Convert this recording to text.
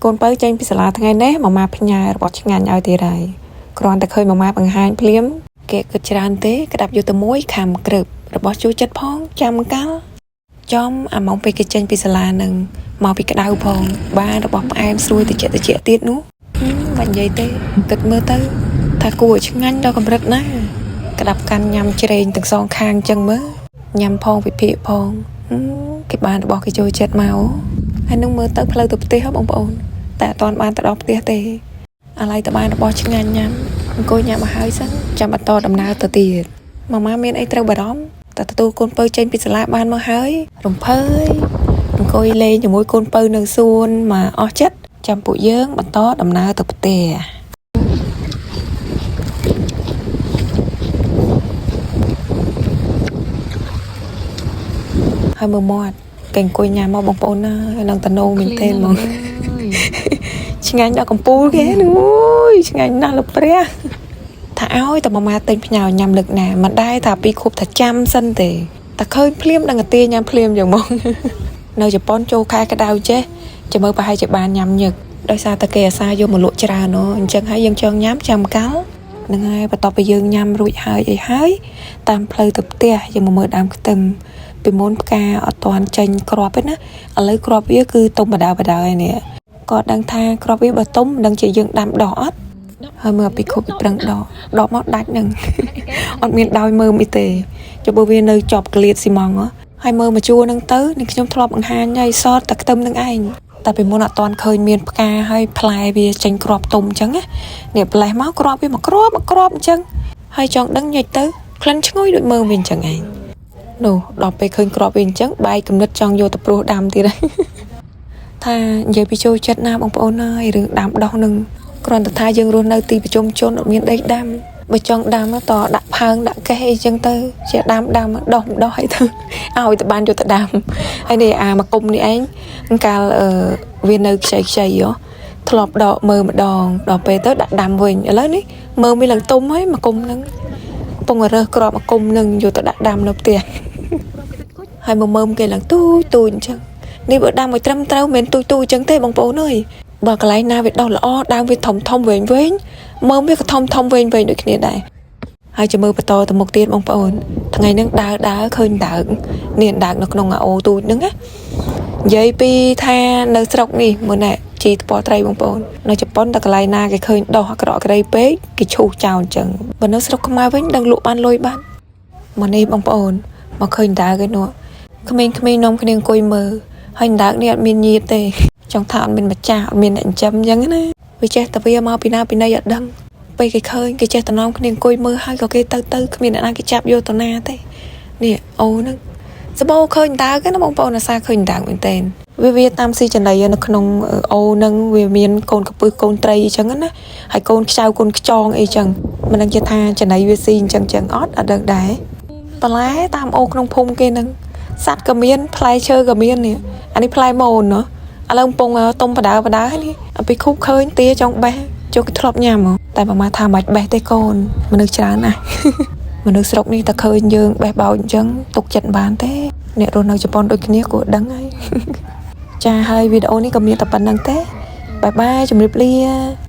កូនបើចេញពីសាលាថ្ងៃនេះម៉ាម៉ាផ្ញើរបស់ឆ្ងាញ់ឲ្យទៀតហើយគ្រាន់តែឃើញម៉ាម៉ាបង្ហាញភ្លាមគេគិតច្រើនទេក្តាប់យកទៅមួយខំក្រឹបរបស់ជួយចិត្តផងចាំកាលចំអាម៉ោងពេលគេចេញពីសាលានឹងមកពីក្តៅផងបានរបស់ផ្អែមស្រួយតិចទៀតនោះមិននិយាយទេគិតមើលទៅថាគួរឆ្ងាញ់ដល់កម្រិតណាក្តាប់កាន់ញ៉ាំច្រែងទាំងសងខាងចឹងមើលញ៉ាំផងវិភាគផងគេបានរបស់គេចូលចិត្តមកហើយនឹងមើលទៅផ្លូវទៅផ្ទះបងប្អូនតែអត់ទាន់បានទៅដល់ផ្ទះទេអាឡ័យតបានរបស់ឆ្ងាញ់ញ៉ាំអង្គុយញ៉ាំមកហើយសិនចាំបន្តដំណើរទៅទៀតម៉ាម៉ាមានអីត្រូវបារម្ភតែទទួលកូនពៅចេញពីសាលាបានមកហើយរំភើយអង្គុយលេងជាមួយកូនពៅនៅសួនមកអស់ចិត្តចាំពួកយើងបន្តដំណើរទៅផ្ទះហើយមើលមាត់គេអង្គុយញ៉ាំមកបងប្អូនណាហើយនឹងតណូមែនទេហ្មងឆ្ងាញ់ដល់កំពូលគេនឹងអូយឆ្ងាញ់ណាស់លោកព្រះថាឲ្យតែម៉ាម៉ាទិញផ្ញើញ៉ាំលឹកណាមិនដែរថាពីខុបថាចាំសិនទេតែឃើញភ្លាមដឹងតែញ៉ាំភ្លាមយ៉ាងហ្មងនៅជប៉ុនចូលខែក្តៅចេះចាំមើលប្រហែលជាបានញ៉ាំញឹកដោយសារតែគេអាសាយកមកលក់ច្រើនអញ្ចឹងហើយយើងចង់ញ៉ាំចាំកាល់នឹងហើយបន្ទាប់ពីយើងញ៉ាំរួចហើយអីហើយតាមផ្លូវទៅផ្ទះយើងមកមើលដើមខ្ទឹមពីមុនផ្កាអត់ទាន់ចេញគ្រាប់ទេណាឥឡូវគ្រាប់វាគឺទុំបដាហើយនេះគាត់ដឹងថាគ្រាប់វាបើទុំមិនដឹងជាយើងដាំដោះអត់ហើយមើលពីខុបប្រឹងដកមកដាច់នឹងអត់មានដោយមើលអីទេចុះបើវានៅជាប់ក្លៀតស៊ីម៉ងហើយមើលមកជួរនឹងទៅនេះខ្ញុំធ្លាប់បង្ហាញហើយសតតែខ្ទឹមនឹងឯងតែពីមុនអត់ទាន់ឃើញមានផ្កាហើយផ្លែវាចេញគ្រាប់ទុំអញ្ចឹងណានេះផ្លែមកគ្រាប់វាមកគ្រាប់អញ្ចឹងហើយចង់ដឹងញិចទៅក្លិនឈ្ងុយដូចមើលវាអញ្ចឹងឯងនោះដល់ពេលឃើញគ្រាប់វាអញ្ចឹងបែកគំនិតចង់យកទៅព្រោះដាំទៀតហើយថានិយាយពីចូលចិត្តណាបងប្អូនហើយរឿងដាំដោះនឹងគ្រាន់តែថាយើងរស់នៅទីប្រជុំជនអត់មានដីដាំបើចង់ដាំតដាក់ផើងដាក់កេះអីចឹងទៅជាដាំដោះអីទៅឲ្យទៅបានយកទៅដាំហើយនេះអាមកគុំនេះឯងកាលវានៅខ្ចីធ្លាប់ដកមើលម្ដងដល់ពេលទៅដាក់ដាំវិញឥឡូវនេះមើលវាឡើងទុំហើយមកគុំហ្នឹងពងរើសក្របមកគុំនឹងយកទៅដាក់ដាំនៅផ្ទះហើយមើលគេឡើងទូចអញ្ចឹងនេះបើដាំឲ្យត្រឹមត្រូវមិនទូចអញ្ចឹងទេបងប្អូនអើយបើកន្លែងណាវាដុះល្អដើមវាធំវែងមើលវាក៏ធំវែងដូចគ្នាដែរហើយចាំមើលបន្តទៅមុខទៀតបងប្អូនថ្ងៃហ្នឹងដើរឃើញដើកនេះដើកនៅក្នុងអាអូទូចហ្នឹងណានិយាយពីថានៅស្រុកនេះមើលណែជីថ្ពាល់ត្រីបងប្អូននៅជប៉ុនតែកន្លែងណាគេឃើញដោះអាក្រក់ក្រីពេកគេឈូសចោលអញ្ចឹងបើនៅស្រុកខ្មែរវិញដឹងលក់បានលុយបានមកនេះបងប្អូនមកឃើញដើកឯនោះក្មេងៗនាំគ្នាអង្គុយមើលហើយដើកនេះអត់មានញាតិទេចង់ថាអត់មានម្ចាស់អត់មានអ្នកចិញ្ចឹមអញ្ចឹងណាវាចេះតែវាមកពីណាពីណីអត់ដឹងពេលគេឃើញគេចេះតែនាំគ្នាអង្គុយមើលហើយក៏គេទៅគ្មានអ្នកណាគេចាប់យកទៅណាទេនេះអូហ្នឹងសបោឃើញដើកណាបងប្អូនអាសាឃើញដើកមែនតើវាតាមស៊ីចំណីនៅក្នុងអូហ្នឹងវាមានកូនកពឹសកូនត្រីអញ្ចឹងណាហើយកូនខ្ចៅកូនខ្ចងអីចឹងមិនដឹងជាថាចំណីវាស៊ីអញ្ចឹងអត់ដឹងដែរបន្លែតាមអូក្នុងភូមិគេហ្នឹងសត្វក៏មានផ្លែឈើក៏មាននេះអានេះផ្លែម៉ូនណាឥឡូវកំពុងទុំបដានេះពីខូបឃើញទាចង់បេះចូលគេធ្លាប់ញ៉ាំតែម៉ាម៉ាថាមិនបេះទេកូនមនុស្សច្រើនណាស់មនុស្សស្រុកនេះតែឃើញយើងបេះបោចអញ្ចឹងទុកចិត្តបានទេអ្នករស់នៅជប៉ុនដូចគ្នាគួរដឹងហើយចាហើយវីដេអូនេះក៏មានតែប៉ុណ្្នឹងទេបាយជម្រាបលា